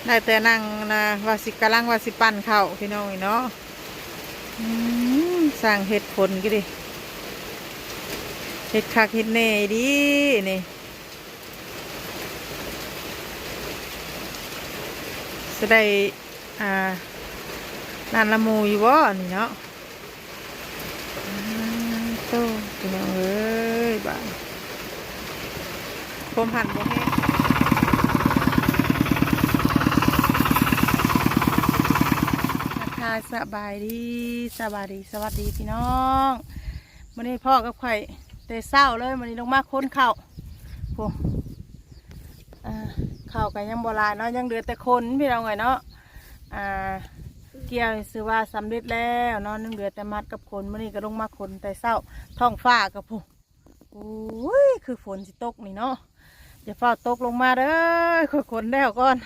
ได้แต่นั่งนะว่าสิกำลังว่าสิปั่นข้าวพี่น้องเนาะสั่งเห็ดผลก็ดิเห็ดคักเห็ดแหน่ดีนี่จะได้อ่านั่นละมูอยู่บ่นี่เนาะโตพี่น้องเอ้ยบ้านผมหันบ่แห้งสบายดีสบายดีสวัสดีพี่น้องวันนี้พ่อกับไข่เตะเศร้าเลยวันนี้ลงมาค้นข้าวโอ้ข้าวกันยังโบราณเนาะยังเดือดแต่คนพี่น้องไงเนาะเกี่ยวซื้อว่าสำเร็จแล้วเนาะนึงเดือดแต่มัดกับคนวันนี้ก็ลงมาคนแต่เศร้าท้องฟ้ากับผู้โอ้ยคือฝนสิตกนี่เนาะอย่าเฝ้าตกลงมาเด้อคนแล้วก่อน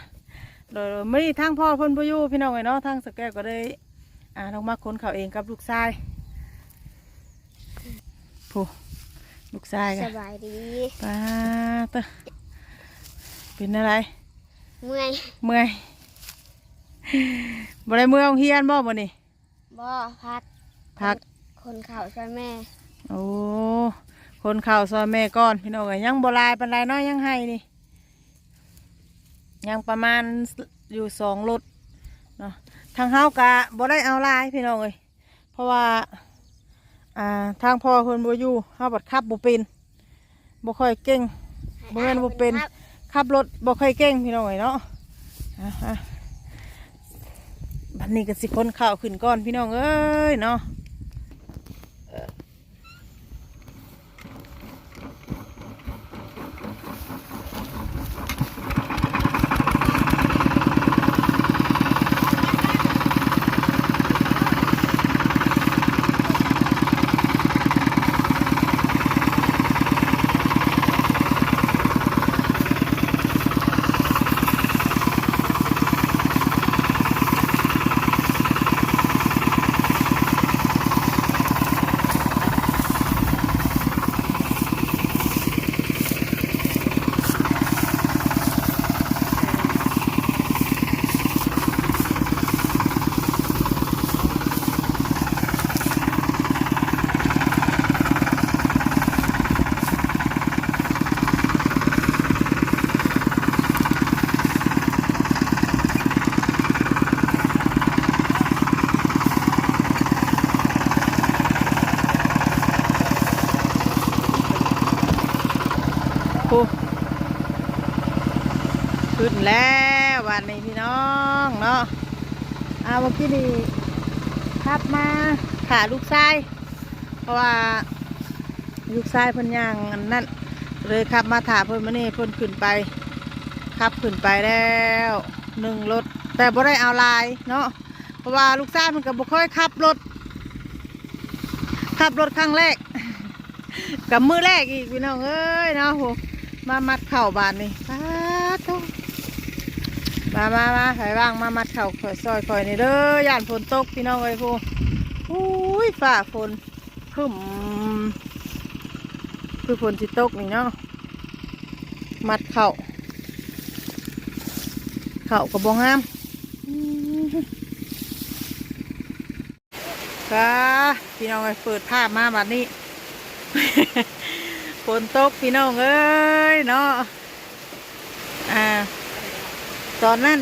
เลยไม่ได้ทั้งพ่อเพิ่นพ่อยู่พี่น้องไงเนาะทั้งสแกวก็ได้ลงมาค้นเขาเองกับลูกชายผู้ลูกชายกันสบายดีป้าเตอเป็นอะไรเมื่อยบ่ได้เมื่อยเฮียนบ่บ่นี่บ่พักคนข่าวช่วยแม่โอ้คนข่าวซอยแม่ก่อนพี่น้องยังบ่ลายปานใดเนาะยังให้นี่ยังประมาณอยู่2 รถเนาะทางเฮากะบ่ได้เอาลายพี่น้องเอ้ยเพราะว่าทางพ่อเพิ่นบ่อยู่เฮาบัดขับบ่เป็นบ่ค่อยเก่งบ่แม่นบ่เป็นขับรถบ่ค่อยเก่งพี่น้องเอ้ยเนาะบัดนี้ก็สิคนข้าวขึ้นก่อนพี่น้องเอ้ยเนาะขึ้นแล้ววันนี้พี่น้องเนาะเมื่อกี้นี่ขับมาขาลูกชายเพราะว่าลูกชายเพิ่นย่างนั่นเลยขับมาถาเพิ่นมานี่เพิ่นขึ้นไปขับขึ้นไปแล้ว1 รถแต่บ่ได้เอาลายเนาะเพราะว่าลูกชายมันก็บ่ค่อยขับรถครั้งแรกกับมือแรกอีกพี่น้องเอ้ยเนาะโหมามัดเข่าบานนี่ป้าโตมาใส่ว่างมามัดเข่าซอยคอยนี่เด้อย่านฝนตกพี่น้องเอ้ยพูอุ้ยฝ่าฝนขึ้นคือฝนสิตกนี่เนาะมัดเข่ากับบงงามค่ะพี่น้องเอ้ยเปิดภาพมาแบบนี้ฝนตกพี่น้องเอ้ยเนาะตอนนั้น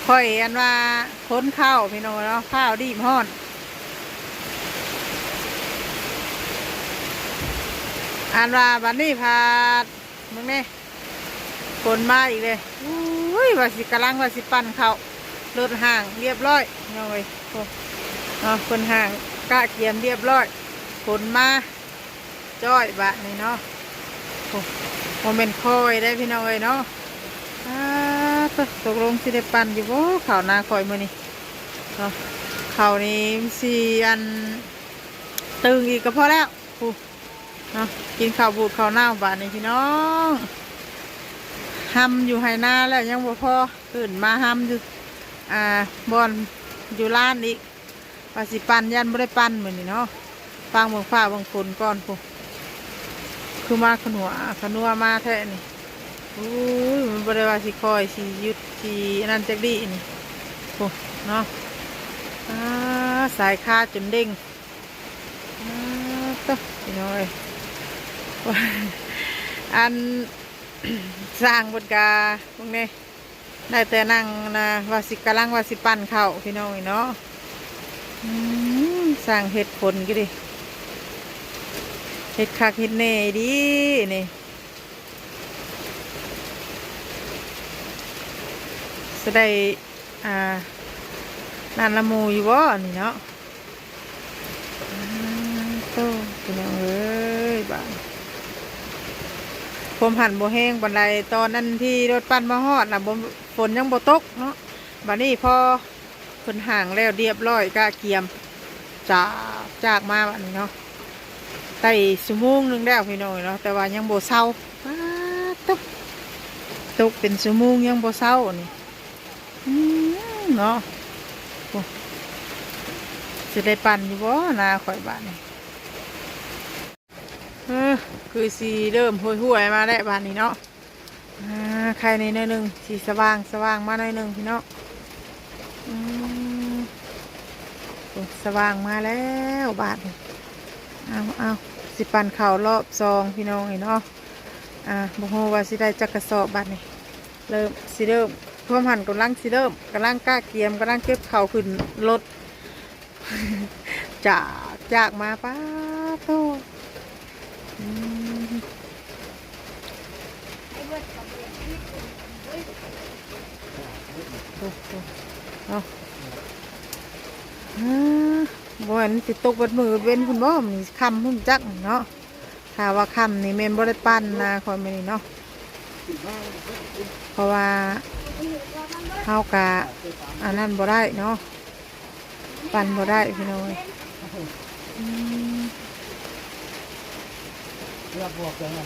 ค่อยอันว่าค้นข้าวพี่น้องเนาะข้าวดีฮ้อนอันว่าบัดนี้พาดมึงเนี่ยฝนมาอีกเลยอุ้ยว่าสิกำลังว่าสิปั่นข้าวรถห่างเรียบร้อยน้องเอ้ยคนห่างกะเกียมเรียบร้อยฝนมาจ้อยบะนี่เนาะโมเมนต์คอยได้พี่น้องเอ้ยเนาะตกลงสิได้ปั่นอยู่บ่ข่าวนาคอยมือนี่เนาะข่าวนี้สี่อันตึงอีกก็พอแล้วเนาะกินข้าวบูดข้าวหน้าบะนี่พี่น้องห้ำอยู่ไหหน้าแล้วยังบ่พอตื่นมาห้ำอยู่บอนอยู่ร้านอีกว่าสิปั่นยันบ่ได้ปั่นมือนี่เนาะฟังเบิ่งฟ้าเบิ่งฝนก่อนคือมาขนัวมาแท้นี่ อู้ยมันบริวาสิคอยสิหยุดสิอันนั่นจักดีนี่โอ้เนาะสายคาดจนเด้งต๊ะพี่น้อย อัน สร้างบนกาพวกนี้ได้แต่นั่งนะว่าสิกำลังว่าสิปั่นเข่าพี่น้อยเนาะสร้างเห็ดผลก็ดิเห็ดคักเห็ดเน่ดีนี่จะได้นั่นละหมูอยู่บ่นี่เนาะโตพี่น้องเอ้ยบ้านผมหันบ่แห้งบันไดตอนนั้นที่รถปั่นมาฮอดน่ะบ่ฝนยังบ่ตกเนาะบัดนี้พอเพิ่นห่างแล้วเรียบร้อยก็เกียมจากมาบัดนี้เนาะได้ชั่วโมงนึงแล้วพี่น้องเนาะแต่ว่ายังบ่เซาตกเป็นชั่วโมงยังบ่เซานี่เนาะจะได้ปั่นอยู่บ่นาข่อยบ้านนี่คือสีเริ่มห่วยๆมาได้บ้านนี้เนาะใครในหนึ่งสีสว่างมาหน่อยหนึ่งพี่เนาะสว่างมาแล้วบ้านนี่เอาสิปั่นเข่ารอบซองพี่น้องเนาะบ่ฮู้ว่าสิได้จักกระสอบบ้านนี่เริ่มพวกหันกำลังกำลังกล้าเกียมกำลังเก็บเข่าขึ้นรถ จากมาป้าโตบ่เห็นติดตกบนมือเว้นคุณบ่มีคำพุ่มจักเนาะถ้าว่าคำนี่เมนบ่ได้ปั้นนะคอยไม่นี่เนาะเพราะว่าเฮากะอันนั้นบ่ได้เนาะปั่นบ่ได้พี่น้อยเลือกบวกเลยนะ